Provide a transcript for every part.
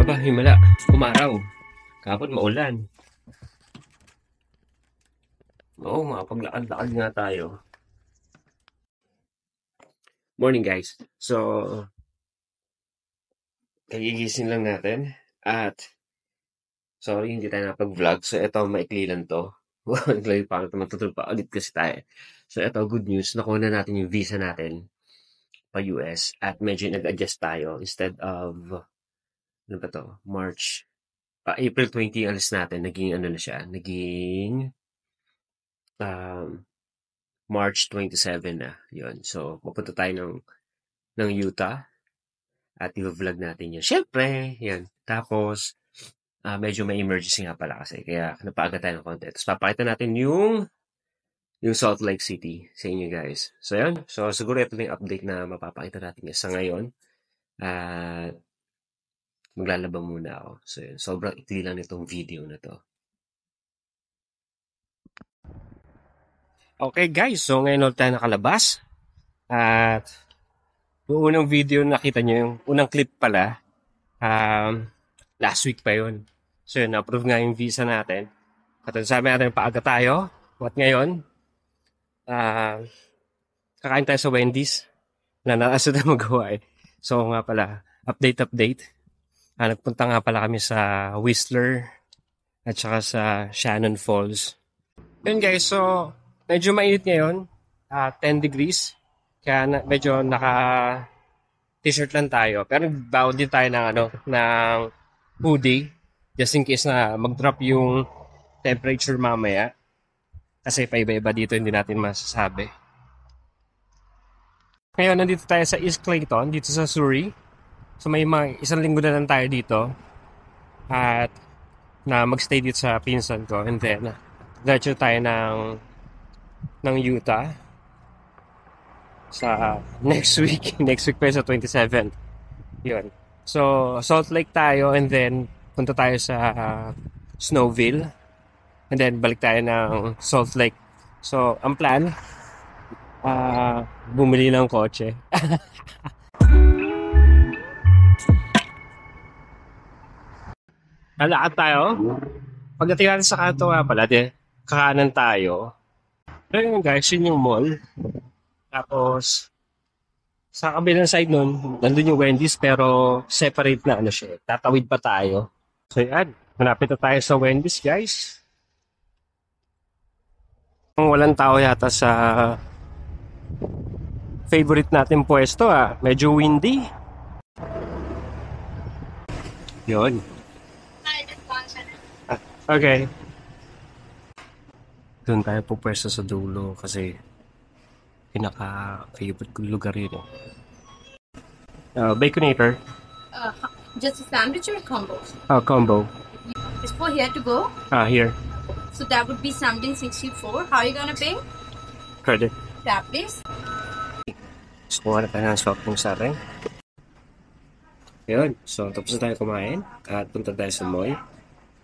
Aba, himala. Umaraw. Kahapon maulan. Oo, makapaglakad-lakad nga tayo. Morning, guys. So, kagigising lang natin. At, sorry, hindi tayo napag-vlog. So, ito, maikli lang to. Maikli pa matutulog pa ulit kasi tayo. So, ito, good news. Nakuha na natin yung visa natin pa US. At medyo nag-adjust tayo. Instead of, ano ba to? April 20 alis natin. Naging ano na siya. Naging, um, March 27 na. Yun. So, mapunta tayo ng Utah at i-vlog natin yun. Siyempre, yan. Tapos, medyo may emergency nga pala kasi kaya napaaga tayo ng konti. Tapos papakita natin yung Salt Lake City sa inyo guys. So, yan. So, siguro ito yung update na mapapakita natin sa ngayon. At maglalaba muna ako. So, yun. Sobrang ikli lang itong video na to. Okay guys, so ngayon ulit tayo nakalabas. At yung unang video nakita nyo, yung unang clip pala, last week pa yun. So yun, na-approve nga yung visa natin. At sabi natin, paaga tayo. At ngayon, kakain tayo sa Wendy's. Nasa na magawa eh. So nga pala, update. Nagpunta nga pala kami sa Whistler at saka sa Shannon Falls. Yun guys, so medyo mainit ngayon. 10 degrees. Kaya medyo naka-t-shirt lang tayo. Pero bawal din tayo ng hoodie. Just in case na mag-drop yung temperature mamaya. Kasi paiba-iba dito, hindi natin masasabi. Ngayon, nandito tayo sa East Clayton, dito sa Surrey. So may isang linggo na lang tayo dito. At na mag-stay dito sa pinsan ko. And then, diretso tayo ng Utah sa next week. Next week pa sa 27. Yun. So, Salt Lake tayo and then punta tayo sa Snowville. And then balik tayo ng Salt Lake. So, ang plan, bumili ng kotse. Lalakad tayo. Pagdating natin sa kanto nga pala, kakanan tayo. Ayun guys, yun yung mall. Tapos, sa kabilang side nun, nandun yung Wendy's pero separate na siya. Tatawid pa tayo. So yan, malapit na tayo sa Wendy's guys. Walang tao yata sa favorite natin pwesto Medyo windy. Yun. Okay. Doon tayo po pwesto sa dulo kasi pinaka-favorite kong lugar yun Baconator. Just a sandwich or combo? Combo. Is for here to go? Here. So that would be something 64. How are you gonna pay? Credit. Tap please. So, kuha na tayo ng swap ng sa atin. Yun. So, tapos na tayo kumain at punta tayo sa mall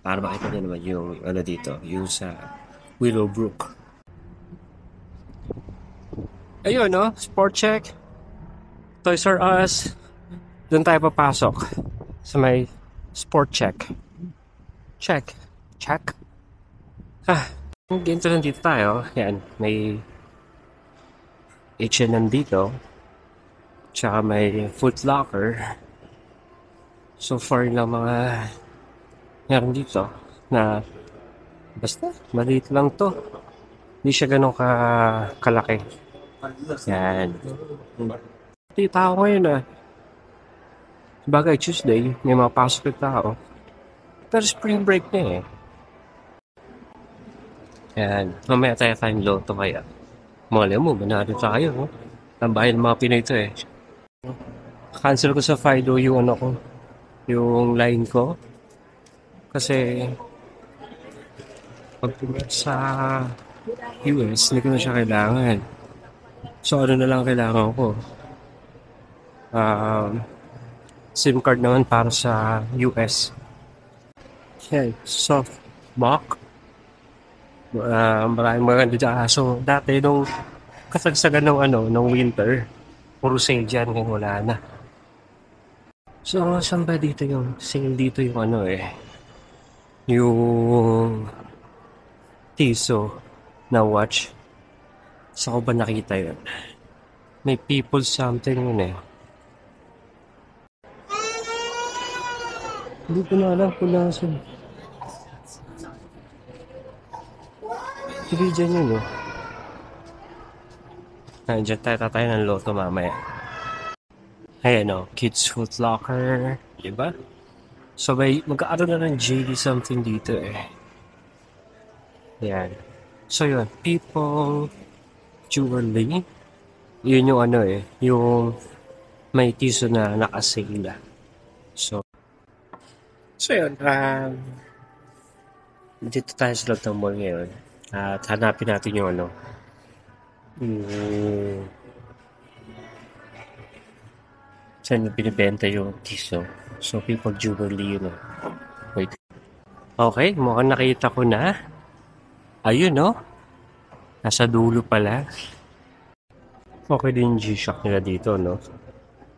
para makita nyo naman yung dito, yung sa Willowbrook. Ayun, Sport Check, Toys R Us. Doon tayo papasok sa may Sport Check. Check. Ganito lang dito tayo. Yan, may H&M dito. Tsaka may Foot Locker. So far lang mga meron dito na basta maliit lang to. Hindi siya ganun kalaki. Yan. Hindi tao ngayon Sabagay Tuesday, may mga pasok na tao. Pero spring break na Yan. Mamaya tayo tayong loto kaya. Malay mo, manalo tayo. Tambahin ng mga Pinoy ito Cancel ko sa Fido yung yung line ko. Kasi pag sa US, hindi ko na siya kailangan. So, ano na lang kailangan ko? SIM card naman para sa US. Okay, soft mock. Maraming maganda dyan. So, dati nung kasagsagan ng winter, puro sale dyan, ngayon wala na. So, saan ba dito yung sale dito yung ano eh? Yung Tiso na watch. Saan ko ba nakita yun? May people something yun eh. Hindi ko na alam kung nasan. Hindi dyan yun eh. Nandiyan tayo ng loto mamaya. Ayan o, Kids Foot Locker. Diba? So may magkaaroon na ng JD something dito eh. Ayan. So yun, people, jewelry. Yun yung ano eh, yung may tiso na nakasale. So yun, dito tayo sa loob ng mall ngayon. At hanapin natin yung ano, yung saan yung binibenta yung tiso. So people jewelry yun. Wait. Okay, mukhang nakita ko na. Ayun no, nasa dulo pala. Okay din yung G-Shock nila dito, no?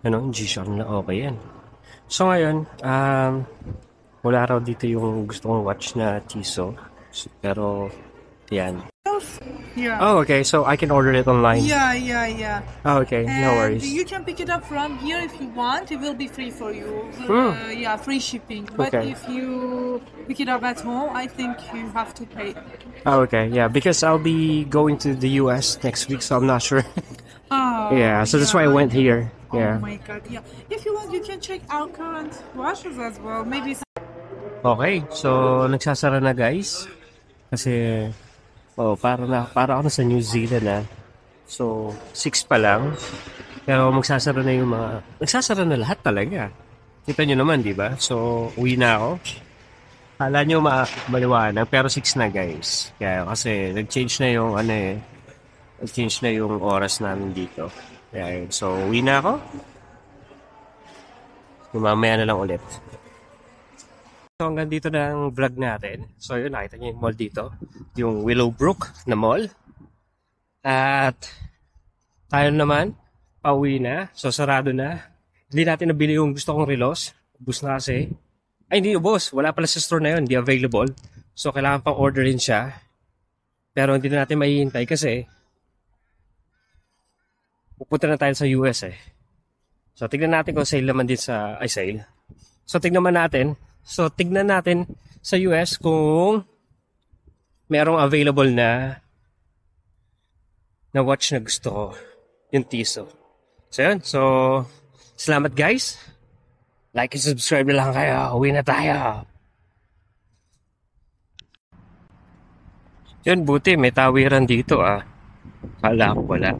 Ano, yung G-Shock nila, okay yan. So ngayon, wala raw dito yung gusto kong watch na Tiso. Pero, yan. Yeah. Oh, okay. So I can order it online. Yeah. Oh, okay. No And worries. you can pick it up from here if you want. It will be free for you. Yeah, free shipping. But Okay. if you pick it up at home, I think you have to pay. Oh, okay. Yeah, because I'll be going to the US next week, so I'm not sure. Oh, Yeah, so that's why I went here. Yeah. Oh my god, yeah. If you want, you can check our current washes as well. Maybe Okay. So, nagsasara na guys. Kasi, para ako na sa New Zealand ah. So, 6 pa lang. Pero magsasara na yung magsasara na lahat talaga. Kita nyo naman, di ba? So, uwi na ako. Kala nyo maliwanag, pero 6 na guys. Kaya kasi nag-change na yung ano eh. Nag-change na yung oras namin dito. Kaya yun. So, uwi na ako. So, mamaya na lang ulit. So, hanggang dito na ang vlog natin. So, yun, nakita nyo yung mall dito. Yung Willowbrook na mall. At tayo naman, pauwi na. So, sarado na. Hindi natin nabili yung gusto kong relos. Ubus na kasi. Ay, hindi ubos. Wala pala sa store na yun. Hindi available. So, kailangan pang orderin siya. Pero hindi na natin mahihintay kasi pupunta na tayo sa US eh. So, tignan natin kung sale naman din sa... Ay, sale. So, tignan natin sa US kung merong available na watch na gusto ko. Yung Tiso. So, yun. So, salamat guys. Like and subscribe na lang kayo. Uwi na tayo. Yun, buti. May tawiran dito ah. Kala ko wala.